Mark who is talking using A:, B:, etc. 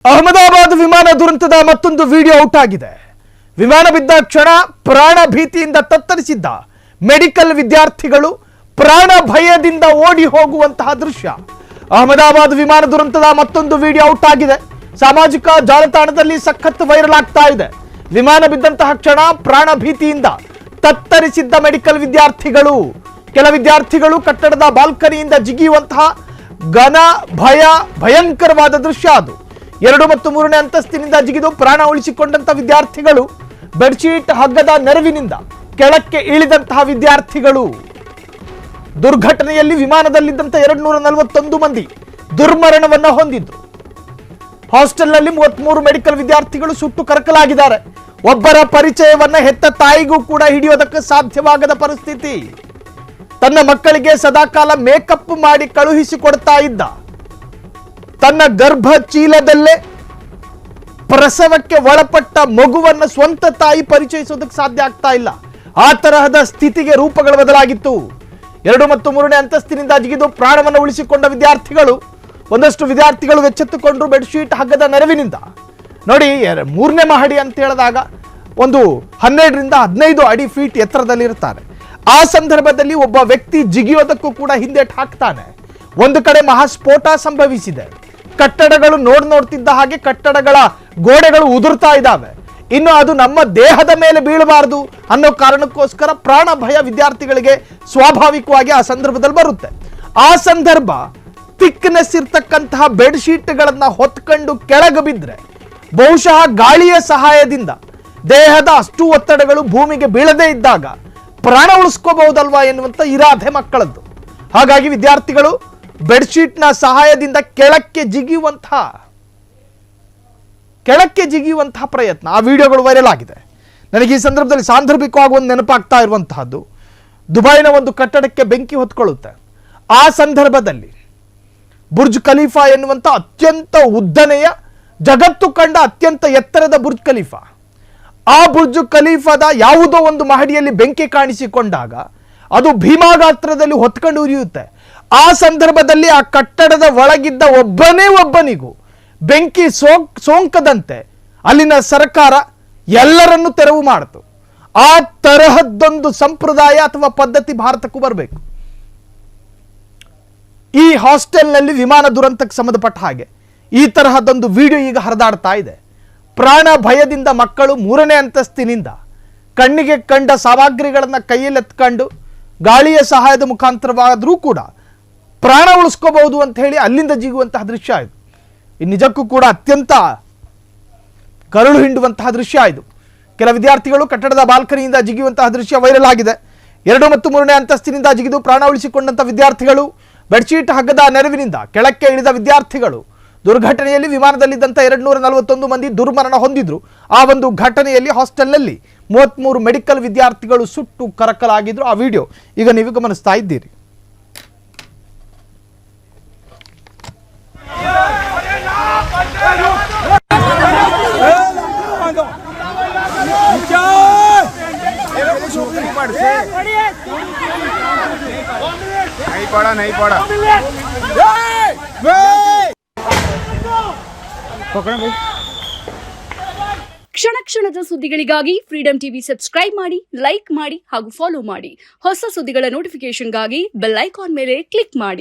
A: ಅಹಮದಾಬಾದ್ ವಿಮಾನ ದುರಂತದ ಮತ್ತೊಂದು ವಿಡಿಯೋ ಔಟ್ ಆಗಿದೆ. ವಿಮಾನ ಬಿದ್ದ ಕ್ಷಣ ಪ್ರಾಣ ಭೀತಿಯಿಂದ ತತ್ತರಿಸಿದ್ದ ಮೆಡಿಕಲ್ ವಿದ್ಯಾರ್ಥಿಗಳು ಪ್ರಾಣ ಭಯದಿಂದ ಓಡಿ ಹೋಗುವಂತಹ ದೃಶ್ಯ. ಅಹಮದಾಬಾದ್ ವಿಮಾನ ದುರಂತದ ಮತ್ತೊಂದು ವಿಡಿಯೋ ಔಟ್ ಆಗಿದೆ. ಸಾಮಾಜಿಕ ಜಾಲತಾಣದಲ್ಲಿ ಸಖತ್ ವೈರಲ್ ಆಗ್ತಾ ಇದೆ. ವಿಮಾನ ಬಿದ್ದಂತಹ ಕ್ಷಣ ಪ್ರಾಣ ಭೀತಿಯಿಂದ ತತ್ತರಿಸಿದ್ದ ಮೆಡಿಕಲ್ ವಿದ್ಯಾರ್ಥಿಗಳು. ಕೆಲ ವಿದ್ಯಾರ್ಥಿಗಳು ಕಟ್ಟಡದ ಬಾಲ್ಕನಿಯಿಂದ ಜಿಗಿಯುವಂತಹ ಭಯಂಕರವಾದ ದೃಶ್ಯ ಅದು. 2 ಮತ್ತು 3ನೇ ಅಂತಸ್ತಿನಿಂದ ಜಿಗಿದು ಪ್ರಾಣ ಉಳಿಸಿಕೊಂಡಂತ ವಿದ್ಯಾರ್ಥಿಗಳು, ಬೆಡ್ಶೀಟ್ ಹಗ್ಗದ ನೆರವಿನಿಂದ ಕೆಳಕ್ಕೆ ಇಳಿದಂತಹ ವಿದ್ಯಾರ್ಥಿಗಳು. ದುರ್ಘಟನೆಯಲ್ಲಿ ವಿಮಾನದಲ್ಲಿದ್ದಂತ 241 ಮಂದಿ ದುರ್ಮರಣವನ್ನ ಹೊಂದಿದ್ರು. ಹಾಸ್ಟೆಲ್ನಲ್ಲಿ 33 ಮೆಡಿಕಲ್ ವಿದ್ಯಾರ್ಥಿಗಳು ಸುಟ್ಟು ಕರಕಲಾಗಿದ್ದಾರೆ. ಒಬ್ಬರ ಪರಿಚಯವನ್ನ ಹೆತ್ತ ತಾಯಿಗೂ ಕೂಡ ಹಿಡಿಯೋದಕ್ಕೆ ಸಾಧ್ಯವಾಗದ ಪರಿಸ್ಥಿತಿ. ತನ್ನ ಮಕ್ಕಳಿಗೆ ಸದಾಕಾಲ ಮೇಕಪ್ ಮಾಡಿ ಕಳುಹಿಸಿಕೊಡ್ತಾ ಇದ್ದ, ತನ್ನ ಗರ್ಭ ಚೀಲದಲ್ಲೇ ಪ್ರಸವಕ್ಕೆ ಒಳಪಟ್ಟ ಮಗುವನ್ನ ಸ್ವಂತ ತಾಯಿ ಪರಿಚಯಿಸೋದಕ್ಕೆ ಸಾಧ್ಯ ಆಗ್ತಾ ಇಲ್ಲ. ಆ ತರಹದ ಸ್ಥಿತಿಗೆ ರೂಪಗಳು ಬದಲಾಗಿತ್ತು. 2 ಮತ್ತು 3ನೇ ಅಂತಸ್ತಿನಿಂದ ಜಿಗಿದು ಪ್ರಾಣವನ್ನು ಉಳಿಸಿಕೊಂಡ ವಿದ್ಯಾರ್ಥಿಗಳು, ಒಂದಷ್ಟು ವಿದ್ಯಾರ್ಥಿಗಳು ಎಚ್ಚೆತ್ತುಕೊಂಡ್ರು ಬೆಡ್ಶೀಟ್ ಹಗ್ಗದ ನೆರವಿನಿಂದ. ನೋಡಿ, 3ನೇ ಮಹಡಿ ಅಂತ ಹೇಳಿದಾಗ ಒಂದು 12 ರಿಂದ 15 ಅಡಿ ಫೀಟ್ ಎತ್ತರದಲ್ಲಿರ್ತಾರೆ. ಆ ಸಂದರ್ಭದಲ್ಲಿ ಒಬ್ಬ ವ್ಯಕ್ತಿ ಜಿಗಿಯೋದಕ್ಕೂ ಕೂಡ ಹಿಂದೇಟು ಹಾಕ್ತಾನೆ. ಒಂದು ಕಡೆ ಮಹಾಸ್ಫೋಟ ಸಂಭವಿಸಿದೆ. ಕಟ್ಟಡಗಳು ನೋಡ್ತಿದ್ದ ಹಾಗೆ ಕಟ್ಟಡಗಳ ಗೋಡೆಗಳು ಉದುರ್ತಾ ಇದ್ದಾವೆ. ಇನ್ನು ಅದು ನಮ್ಮ ದೇಹದ ಮೇಲೆ ಬೀಳಬಾರದು ಅನ್ನೋ ಕಾರಣಕ್ಕೋಸ್ಕರ ಪ್ರಾಣ ಭಯ ವಿದ್ಯಾರ್ಥಿಗಳಿಗೆ ಸ್ವಾಭಾವಿಕವಾಗಿ ಆ ಸಂದರ್ಭದಲ್ಲಿ ಬರುತ್ತೆ. ಆ ಸಂದರ್ಭ ಥಿಕ್ನೆಸ್ ಇರ್ತಕ್ಕಂತಹ ಬೆಡ್ಶೀಟ್ಗಳನ್ನ ಹೊತ್ಕೊಂಡು ಕೆಳಗೆ ಬಿದ್ದರೆ ಬಹುಶಃ ಗಾಳಿಯ ಸಹಾಯದಿಂದ ದೇಹದ ಅಷ್ಟು ಒತ್ತಡಗಳು ಭೂಮಿಗೆ ಬೀಳದೇ ಇದ್ದಾಗ ಪ್ರಾಣ ಉಳಿಸ್ಕೋಬಹುದಲ್ವಾ ಎನ್ನುವಂತ ಇರಾದೆ ಮಕ್ಕಳದ್ದು. ಹಾಗಾಗಿ ವಿದ್ಯಾರ್ಥಿಗಳು ಬೆಡ್ಶೀಟ್ನ ಸಹಾಯದಿಂದ ಕೆಳಕ್ಕೆ ಜಿಗಿಯುವಂತಹ ಪ್ರಯತ್ನ, ಆ ವಿಡಿಯೋಗಳು ವೈರಲ್ ಆಗಿದೆ. ನನಗೆ ಈ ಸಂದರ್ಭದಲ್ಲಿ ಸಾಂದರ್ಭಿಕವಾಗಿ ಒಂದು ನೆನಪಾಗ್ತಾ ಇರುವಂತಹದ್ದು, ದುಬೈನ ಒಂದು ಕಟ್ಟಡಕ್ಕೆ ಬೆಂಕಿ ಹೊತ್ಕೊಳ್ಳುತ್ತೆ. ಆ ಸಂದರ್ಭದಲ್ಲಿ ಬುರ್ಜ್ ಖಲೀಫಾ ಎನ್ನುವಂಥ ಅತ್ಯಂತ ಉದ್ದನೆಯ, ಜಗತ್ತು ಕಂಡ ಅತ್ಯಂತ ಎತ್ತರದ ಬುರ್ಜ್ ಖಲೀಫಾ, ಆ ಬುರ್ಜ್ ಖಲೀಫಾದ ಯಾವುದೋ ಒಂದು ಮಹಡಿಯಲ್ಲಿ ಬೆಂಕಿ ಕಾಣಿಸಿಕೊಂಡಾಗ ಅದು ಭೀಮಾಗಾತ್ರದಲ್ಲಿ ಹೊತ್ಕೊಂಡು ಉರಿಯುತ್ತೆ. ಆ ಸಂದರ್ಭದಲ್ಲಿ ಆ ಕಟ್ಟಡದ ಒಳಗಿದ್ದ ಒಬ್ಬನಿಗೂ ಬೆಂಕಿ ಸೋಂಕದಂತೆ ಅಲ್ಲಿನ ಸರ್ಕಾರ ಎಲ್ಲರನ್ನೂ ತೆರವು ಮಾಡಿತು. ಆ ತರಹದ್ದೊಂದು ಸಂಪ್ರದಾಯ ಅಥವಾ ಪದ್ಧತಿ ಭಾರತಕ್ಕೂ ಬರಬೇಕು. ಈ ಹಾಸ್ಟೆಲ್ನಲ್ಲಿ ವಿಮಾನ ದುರಂತಕ್ಕೆ ಸಂಬಂಧಪಟ್ಟ ಹಾಗೆ ಈ ತರಹದೊಂದು ವಿಡಿಯೋ ಈಗ ಹರಿದಾಡ್ತಾ ಇದೆ. ಪ್ರಾಣ ಭಯದಿಂದ ಮಕ್ಕಳು 3ನೇ ಅಂತಸ್ತಿನಿಂದ ಕಣ್ಣಿಗೆ ಕಂಡ ಸಾಮಗ್ರಿಗಳನ್ನು ಕೈಯಲ್ಲಿ ಎತ್ಕೊಂಡು ಗಾಳಿಯ ಸಹಾಯದ ಮುಖಾಂತರವಾದರೂ ಕೂಡ ಪ್ರಾಣ ಉಳಿಸ್ಕೋಬಹುದು ಅಂತ ಹೇಳಿ ಅಲ್ಲಿಂದ ಜಿಗುವಂತಹ ದೃಶ್ಯ ಇದು. ನಿಜಕ್ಕೂ ಕೂಡ ಅತ್ಯಂತ ಕರುಳು ಹಿಂಡುವಂತಹ ದೃಶ್ಯ ಇದು. ಕೆಲ ವಿದ್ಯಾರ್ಥಿಗಳು ಕಟ್ಟಡದ ಬಾಲ್ಕನಿಯಿಂದ ಜಿಗಿಯುವಂತಹ ದೃಶ್ಯ ವೈರಲ್ ಆಗಿದೆ. 2 ಮತ್ತು 3ನೇ ಅಂತಸ್ತಿನಿಂದ ಜಿಗಿದು ಪ್ರಾಣ ಉಳಿಸಿಕೊಂಡಂತಹ ವಿದ್ಯಾರ್ಥಿಗಳು, ಬೆಡ್ಶೀಟ್ ಹಗ್ಗದ ನೆರವಿನಿಂದ ಕೆಳಕ್ಕೆ ಇಳಿದ ವಿದ್ಯಾರ್ಥಿಗಳು. ದುರ್ಘಟನೆಯಲ್ಲಿ ವಿಮಾನದಲ್ಲಿದ್ದಂಥ 241 ಮಂದಿ ದುರ್ಮರಣ ಹೊಂದಿದ್ರು. ಆ ಒಂದು ಘಟನೆಯಲ್ಲಿ ಹಾಸ್ಟೆಲ್ನಲ್ಲಿ 33 ಮೆಡಿಕಲ್ ವಿದ್ಯಾರ್ಥಿಗಳು ಸುಟ್ಟು ಕರಕಲಾಗಿದ್ರು. ಆ ವಿಡಿಯೋ ಈಗ ನೀವು ಗಮನಿಸ್ತಾ ಇದ್ದೀರಿ.
B: नहीं पड़ा
C: ಕ್ಷಣ ಕ್ಷಣದ ಸುದ್ದಿಗಳಿಗಾಗಿ ಫ್ರೀಡಂ ಟಿವಿ ಸಬ್ಸ್ಕ್ರೈಬ್ ಮಾಡಿ, ಲೈಕ್ ಮಾಡಿ ಹಾಗೂ ಫಾಲೋ ಮಾಡಿ. ಹೊಸ ಸುದ್ದಿಗಳ ನೋಟಿಫಿಕೇಶನ್ಗಾಗಿ ಬೆಲ್ ಐಕಾನ್ ಮೇಲೆ ಕ್ಲಿಕ್ ಮಾಡಿ.